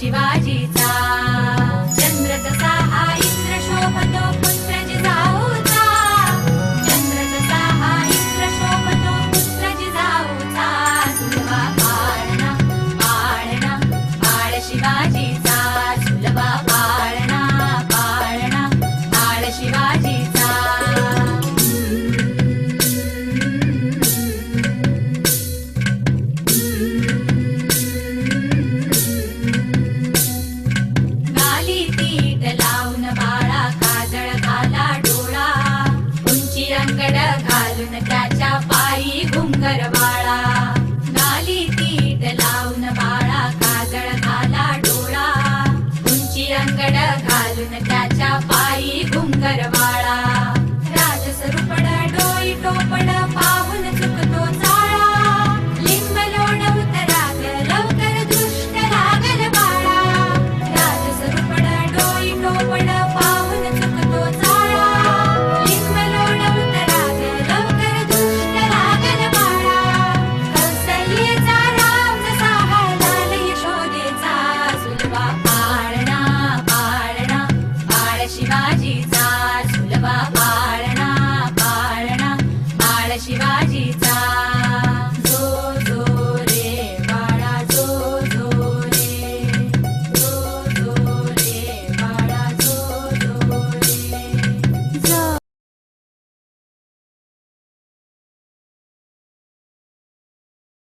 शिवाजीचा चंद्र जसा हा इंद्र शोभतो पुत्र जिजाऊचा चंद्र जसा हा इंद्र शोभतो पुत्र जिजाऊचा सुलभा पाळणा पाळणा पाळ शिवाजीचा सुलभा पाळणा पाळणा पाळ शिवाजीचा घालून त्याच्या पायी घुंगर बाळा गाली तीट लावून बाळा काजळ घाला डोळा उंची अंगड घालून त्याच्या पायी घुंगर